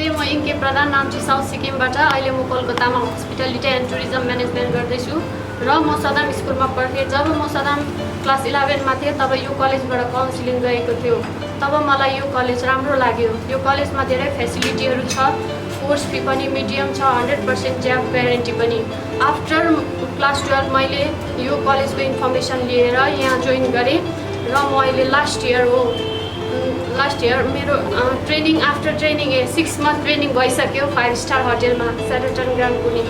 नमस्ते, म इन्के प्रधान, नाम्ची साउथ सिक्किमबाट। अहिले म कोलकातामा हस्पिटालिटी एन्ड टुरिज्म म्यानेजमेन्ट गर्दैछु र म सदाम स्कुलमा पढ्थेँ। जब म सदाम क्लास 11मा थिएँ तब यो कलेजबाट काउन्सिलिङ गएको थियो। तब मलाई यो कलेज राम्रो लाग्यो। यो कलेजमा धेरै फेसिलिटीहरू छ, कोर्स फी पनि मिडियम छ, 100% जब ग्यारेन्टी पनि। आफ्टर क्लास 12 मैले यो कलेजको इन्फर्मेसन लिएर यहाँ जोइन गरेँ र म अहिले लास्ट इयर मेरो training after training 6 month training भइसक्यो 5 स्टार होटेलमा सेरेटन ग्रान्ड कुनी।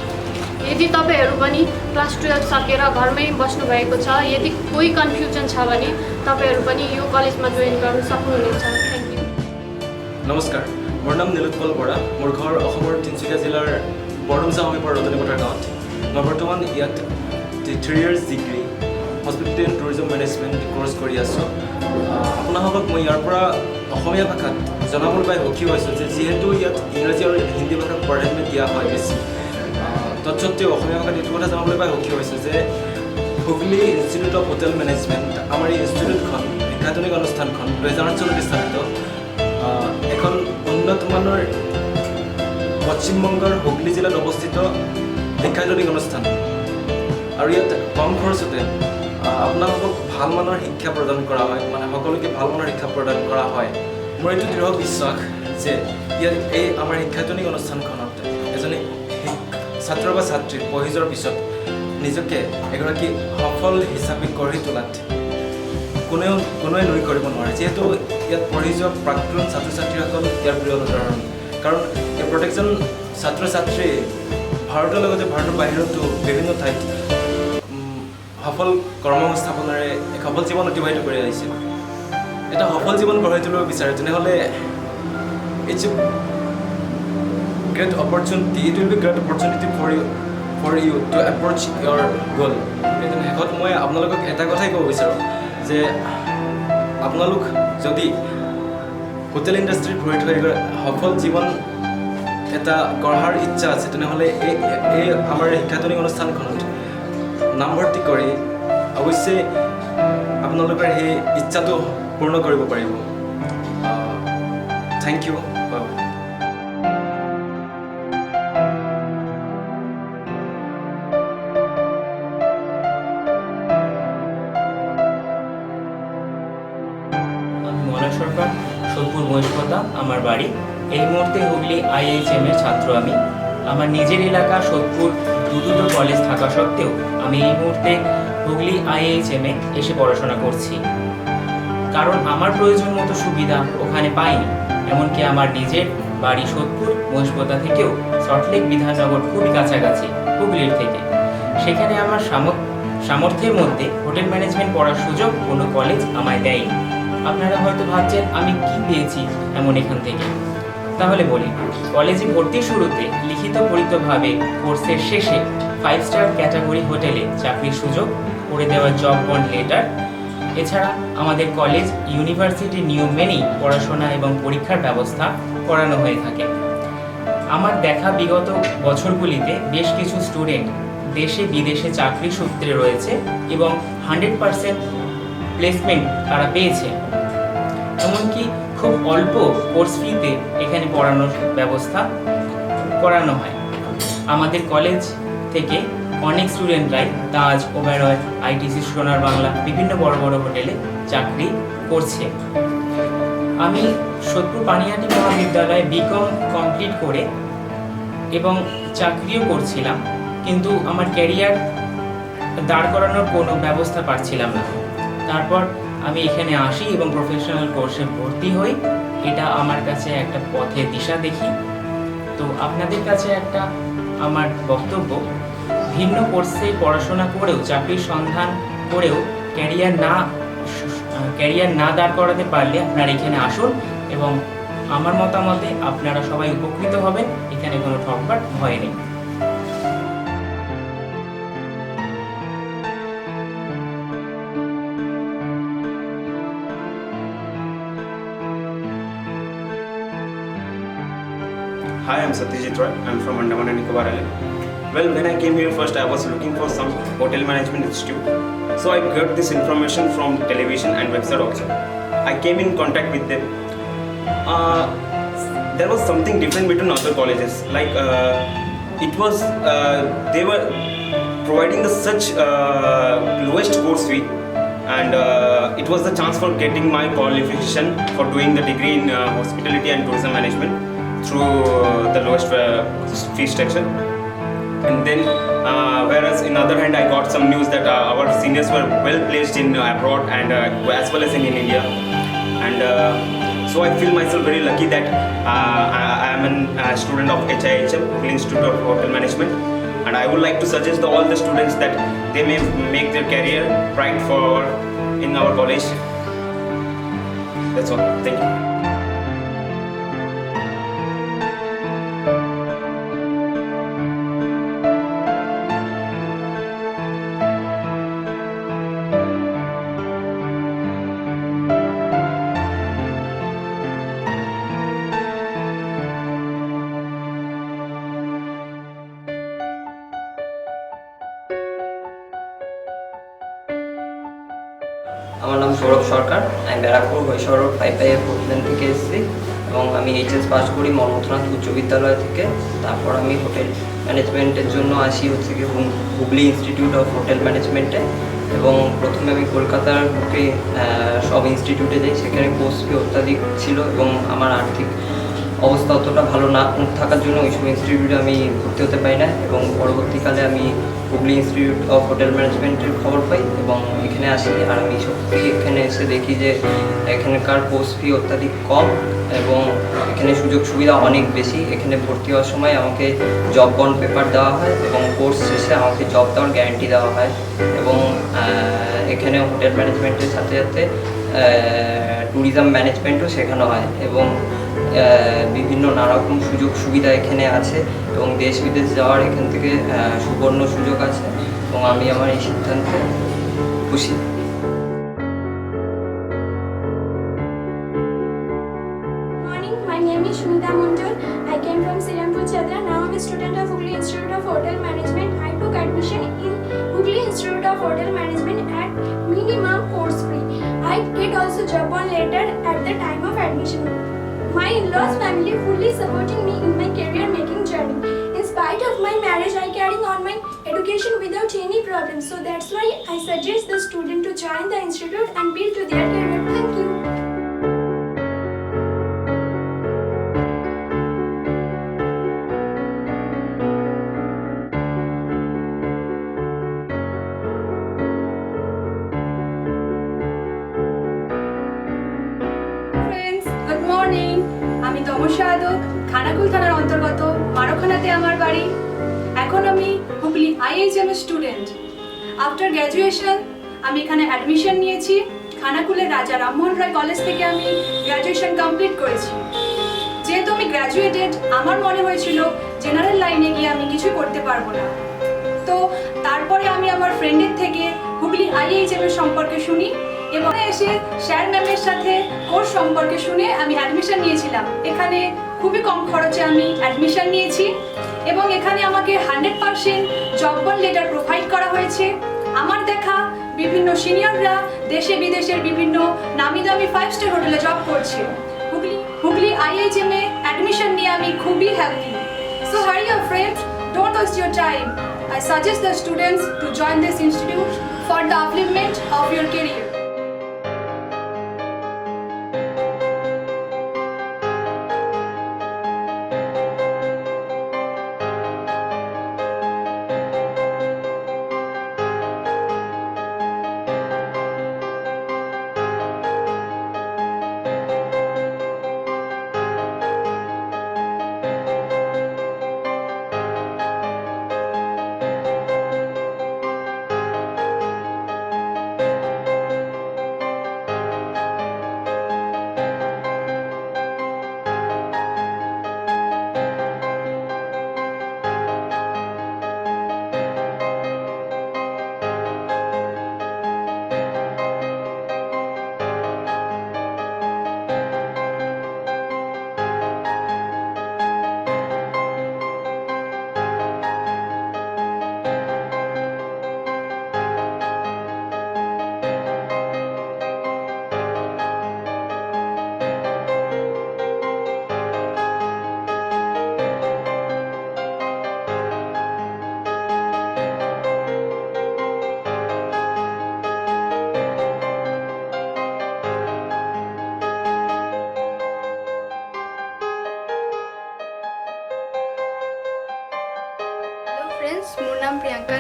यदि तपाईँहरू पनि क्लास 12 सकेर घरमै बस्नुभएको छ, यदि कोही कन्फ्युजन छ भने तपाईँहरू पनि यो कलेजमा जोइन गर्न सक्नुहुनेछ। Thank you. नमस्कार, মোৰ নাম নীলোৎপল বৰা। মোৰ ঘৰ অসমৰ তিনিচুকীয়া জিলাৰ বৰডুমচা সমীপৰ ৰতনীপথাৰ গাঁৱত। মই বৰ্তমান ইয়াত 3 years degree hospitality and tourism management course কৰি আছোঁ। আপোনালোকক মই ইয়াৰ পৰা অসমীয়া ভাষাত জনাবলৈ পাই সুখী হৈছোঁ যে যিহেতু ইয়াত ইংৰাজী আৰু হিন্দী ভাষাক প্ৰাধান্য দিয়া হয় বেছি, তৎসত্ত্বেও অসমীয়া ভাষাত এইটো কথা জনাবলৈ পাই সুখী হৈছোঁ যে Hooghly institute of hotel management আমাৰ এই ইনষ্টিটিউটখন শিক্ষাজনিক অনুষ্ঠানখন 2008 চনত স্থাপিত এখন উন্নতমানৰ পশ্চিমবংগৰ হুগলী জিলাত অৱস্থিত শিক্ষাজনিক অনুষ্ঠান আৰু ইয়াত কম খৰচতে আপোনালোকক ভাল মানৰ শিক্ষা প্ৰদান কৰা হয়, মানে সকলোকে ভাল মানৰ শিক্ষা প্ৰদান কৰা হয়। মোৰ এইটো দৃঢ় বিশ্বাস যে ইয়াত এই আমাৰ শিক্ষাজনিক অনুষ্ঠানখনত এজনী ছাত্ৰ বা ছাত্ৰী পঢ়ি যোৱাৰ পিছত নিজকে এগৰাকী সফল হিচাপে গঢ়ি তোলাত কোনোৱে নুই কৰিব নোৱাৰে। যিহেতু ইয়াত পঢ়ি যোৱা প্ৰাক্তন ছাত্ৰ ছাত্ৰীসকল ইয়াৰ প্ৰিয় উদাহৰণ, কাৰণ এই প্ৰত্যেকজন ছাত্ৰ ছাত্ৰীয়ে ভাৰতৰ লগতে ভাৰতৰ বাহিৰতো বিভিন্ন ঠাইত সফল কৰ্মসংস্থাপনেৰে এক সফল জীৱন অতিবাহিত কৰি আহিছে। এটা সফল জীৱন গঢ়ি তুলিব বিচাৰে তেনেহ'লে it's great opportunity, it will be great opportunity for you to approach your goal. শেষত মই আপোনালোকক এটা কথাই ক'ব বিচাৰোঁ যে আপোনালোক যদি হোটেল ইণ্ডাষ্ট্ৰীত ভৰি থৈ সফল জীৱন এটা গঢ়াৰ ইচ্ছা আছে তেনেহ'লে এই আমাৰ শিক্ষাজনিক অনুষ্ঠানখনত নামভৰ্তি কৰি অৱশ্যে আপোনালোকৰ সেই ইচ্ছাটো পূৰ্ণ কৰিব পাৰিব। Thank you. সরকার সোদপুর মহিষপতা আমার বাড়ি। এই মুহূর্তে হুগলি IHM এর ছাত্র আমি। আমার নিজের এলাকা সোদপুর দুটো কলেজ থাকা সত্ত্বেও আমি এই মুহূর্তে হুগলি IHM এ এসে পড়াশোনা করছি, কারণ আমার প্রয়োজন মতো সুবিধা ওখানে পাইনি। এমনকি আমার নিজের বাড়ি সোদপুর মহিষপতা থেকেও সল্টলেক বিধাননগর খুবই কাছাকাছি হুগলির থেকে। সেখানে আমার সামর্থ্যের মধ্যে হোটেল ম্যানেজমেন্ট পড়ার সুযোগ কোনো কলেজ আমায় দেয়নি। আপনারা হয়তো ভাবছেন আমি কি পেয়েছি এমন এখান থেকে। তাহলে বলি, কলেজে ভর্তির শুরুতে লিখিতভাবে কোর্সের শেষে 5 স্টার ক্যাটাগরি হোটেলে চাকরির সুযোগ করে দেওয়া জব বন্ড লেটার। এছাড়া আমাদের কলেজ ইউনিভার্সিটির নিয়ম মেনেই পড়াশোনা এবং পরীক্ষার ব্যবস্থা করানো হয়ে থাকে। আমার দেখা বিগত বছরগুলিতে বেশ কিছু স্টুডেন্ট দেশে বিদেশে চাকরি সূত্রে রয়েছে এবং 100% প্লেসমেন্ট তারা পেয়েছে। এমনকি খুব অল্প কোর্স ফিতে এখানে পড়ানোর ব্যবস্থা করানো হয়। আমাদের কলেজ থেকে অনেক স্টুডেন্টরাই তাজ, ওবেরয়, ITC, সোনার বাংলা বিভিন্ন বড় বড় হোটেলে চাকরি করছে। আমি সোদপুর পানিহাটি মহাবিদ্যালয়ে BCom কমপ্লিট করে এবং চাকরিও করছিলাম, কিন্তু আমার ক্যারিয়ার দাঁড় করানোর কোনো ব্যবস্থা পাচ্ছিলাম না। তারপর আমি এখানে আসি এবং প্রফেশনাল কোর্সে ভর্তি হই। এটা আমার কাছে একটা পথে দিশা দেখি। তো আপনাদের কাছে একটা আমার বক্তব্য, ভিন্ন কোর্সে পড়াশোনা করেও চাকরির সন্ধান করেও ক্যারিয়ার না দাঁড় করাতে পারলে আপনারা এখানে আসুন এবং আমার মতামতে আপনারা সবাই উপকৃত হবেন। এখানে কোনো ঠকবার ভয় নেই। Hi, I'm Satyajit Roy. I'm from Andaman and Nicobar Island. Well, when I came here first, I was looking for some hotel management institute. So I got this information from television and website also. I came in contact with them. there was something different between other colleges. Like it was they were providing the such lowest course fee, and it was the chance for getting my qualification for doing the degree in hospitality and tourism management through the lowest fee structure. And then whereas in other hand I got some news that our seniors were well placed in abroad and as well as in India, and so I feel myself very lucky that I am a student of HIHM, Hooghly Institute of Hotel Management, and I would like to suggest all the students that they may make their career bright for in our college. That's all. Thank you. আমার নাম সৌরভ সরকার, আমি Barrackpore হৈসর পাইপাইয়ের hotel থেকে এসেছি এবং আমি HS pass করি মন্মথনাথ উচ্চ বিদ্যালয় থেকে। তারপর আমি হোটেল ম্যানেজমেন্টের জন্য আসি হচ্ছে কি হুগলি ইনস্টিটিউট অফ হোটেল ম্যানেজমেন্টে, এবং প্রথমে আমি কলকাতার বুকে সব ইনস্টিটিউটে যাই। সেখানে কোর্স ফি অত্যাধিক ছিল এবং আমার আর্থিক অবস্থা অতটা ভালো না থাকার জন্য ওই সব ইনস্টিটিউটে আমি ভর্তি হতে পারি না, এবং পরবর্তীকালে আমি হুগলি ইনস্টিটিউট অফ হোটেল ম্যানেজমেন্টের খবর পাই এবং এখানে আসি। আর আমি সত্যি এখানে এসে দেখি যে এখানকার কোর্স ফি অত্যাধিক কম এবং এখানে সুযোগ সুবিধা অনেক বেশি। এখানে ভর্তি হওয়ার সময় আমাকে জব বন্ড পেপার দেওয়া হয় এবং কোর্স শেষে আমাকে জব দেওয়ার গ্যারান্টি দেওয়া হয়, এবং এখানে হোটেল ম্যানেজমেন্টের সাথে সাথে ট্যুরিজম ম্যানেজমেন্টও শেখানো হয়, এবং বিভিন্ন নানারকম সুযোগ সুবিধা এখানে আছে এবং দেশ বিদেশ যাওয়ার এখান থেকে সুবর্ণ সুযোগ আছে, এবং আমি আমার এই সিদ্ধান্তে খুশি। Morning, my name is Shmita Mundal. I came from Sirampur, Chadra. Now I'm a student of Hooghly Institute of Hotel Management. I took admission in Hooghly Institute of Hotel Management at minimum course fee. I get also job on later at the time of admission. My in-laws family fully supporting me in my career making journey. In spite of my marriage, I carrying on my education without any problem. So that's why I suggest the student to join the institute and build to their career. Thank you. Good morning, আমি তমসা আদক, খানাকুল থানার অন্তর্গত মারখানাতে আমার বাড়ি। এখন আমি Hooghly IHM student. After graduation আমি এখানে admission নিয়েছি। খানাকুলের রাজা রামমোহন রায় কলেজ থেকে আমি গ্র্যাজুয়েশন কমপ্লিট করেছি। যেহেতু আমি গ্র্যাজুয়েটেড, আমার মনে হয়েছিল জেনারেল লাইনে গিয়ে আমি কিছু করতে পারবো না। তো তারপরে আমি আমার ফ্রেন্ডের থেকে হুগলি IHM এর সম্পর্কে শুনি এবং এসে স্যার ম্যামের সাথে কোর্স সম্পর্কে শুনে আমি অ্যাডমিশন নিয়েছিলাম। এখানে খুবই কম খরচে আমি অ্যাডমিশন নিয়েছি এবং এখানে আমাকে 100% জব বন্ড লেটার প্রোভাইড করা হয়েছে। আমার দেখা বিভিন্ন সিনিয়ররা দেশে বিদেশের বিভিন্ন নামি দামি 5 স্টার হোটেলে জব করছে। হুগলি IHM এ অ্যাডমিশন নিয়ে আমি খুবই হ্যাপি। সো হারি your friends, don't waste your time. I suggest the students to join this institute for the upliftment of your career.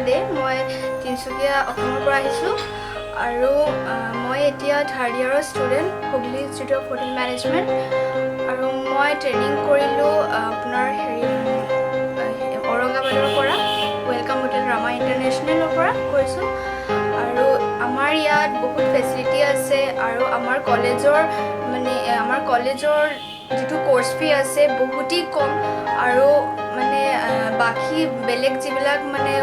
দে মই তিনিচুকীয়া অসমৰ পৰা আহিছোঁ আৰু মই এতিয়া 3rd ইয়াৰৰ student Hooghly institute of hotel management আৰু মই ট্ৰেইনিং কৰিলোঁ আপোনাৰ ঔৰংগাবাদৰ পৰা ৱেলকাম হোটেল ৰামা ইণ্টাৰনেশ্যনেলৰ পৰা কৰিছোঁ আৰু আমাৰ ইয়াত বহুত ফেচিলিটি আছে আৰু আমাৰ কলেজৰ যিটো কোৰ্চ ফি আছে বহুতেই কম আৰু মানে বাকী বেলেগ যিবিলাক মানে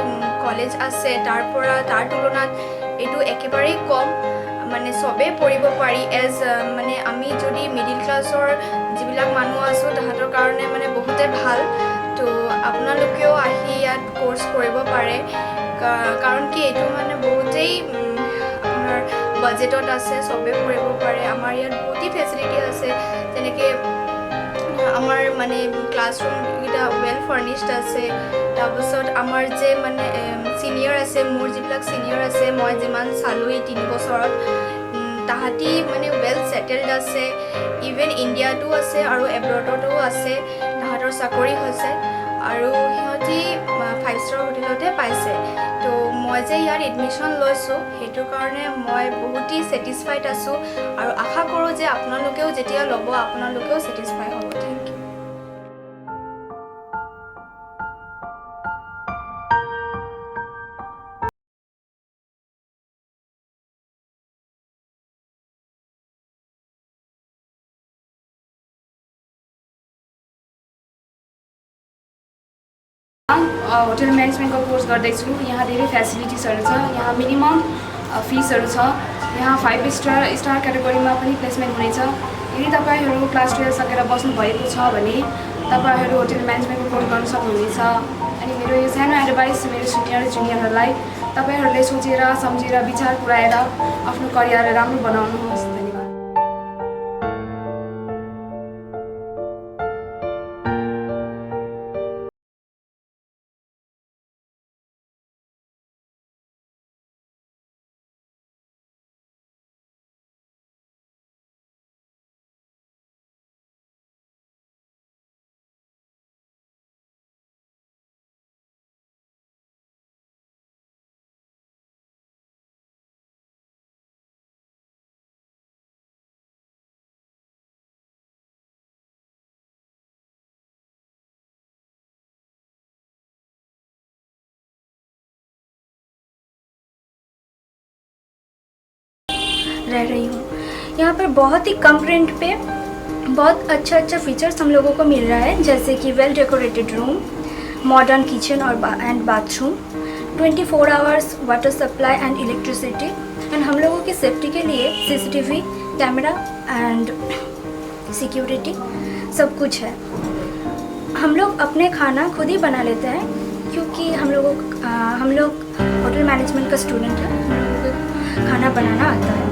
কলেজ আছে তাৰ তুলনাত এইটো একেবাৰেই কম মানে চবেই পঢ়িব পাৰি মানে আমি যদি মিডিল ক্লাছৰ যিবিলাক মানুহ আছোঁ তাহাঁতৰ কাৰণে মানে বহুতে ভাল তো আপোনালোকেও আহি ইয়াত কোৰ্চ কৰিব পাৰে কাৰণ কি এইটো মানে বহুতেই আপোনাৰ বাজেটত আছে চবেই পঢ়িব পাৰে আমাৰ ইয়াত বহুতেই ফেচিলিটি আছে যেনেকৈ আমাৰ মানে ক্লাছৰুমকেইটা ৱেল ফাৰ্নিশ্ড আছে তাৰপিছত আমাৰ যে মানে ছিনিয়ৰ আছে মোৰ যিবিলাক ছিনিয়ৰ আছে মই যিমান চালোঁ এই 3 বছৰত তাহাঁতি মানে ৱেল ছেটেলড আছে ইভেন ইণ্ডিয়াতো আছে আৰু এব্ৰডতো আছে তাহাঁতৰ চাকৰি হৈছে আৰু সিহঁতি 5-star হোটেলতে পাইছে তো মই যে ইয়াত এডমিশ্যন লৈছোঁ সেইটো কাৰণে মই বহুতেই ছেটিছফাইড আছোঁ আৰু আশা কৰোঁ যে আপোনালোকেও যেতিয়া ল'ব আপোনালোকেও ছেটিছফাই হ'ব থেংক ইউ होटल म्यानेजमेन्टको कोर्स गर्दैछु यहाँ धेरै फेसिलिटिजहरू छ यहाँ मिनिमम फिसहरू छ यहाँ 5-star क्याटेगोरीमा पनि प्लेसमेन्ट हुनेछ यदि तपाईँहरू क्लास 12 सकेर बस्नुभएको छ भने तपाईँहरू होटल म्यानेजमेन्टको कोर्स गर्न सक्नुहुनेछ अनि मेरो यो सानो एडभाइस मेरो सिनियर जुनियरहरूलाई तपाईँहरूले सोचेर सम्झेर विचार पुऱ्याएर आफ्नो करियर राम्रो बनाउनुहोस् धन्यवाद रह रही हूँ यहाँ पर बहुत ही कम रेंट पे बहुत अच्छा फीचर्स हम लोगों को मिल रहा है जैसे कि well decorated room modern kitchen और and bathroom 24 hours water supply and electricity and हम लोगों की सेफ्टी के लिए CCTV कैमरा एंड सिक्योरिटी सब कुछ है हम लोग अपने खाना खुद ही बना लेते हैं क्योंकि हम लोग होटल मैनेजमेंट का स्टूडेंट है हम लोगों को खाना बनाना आता है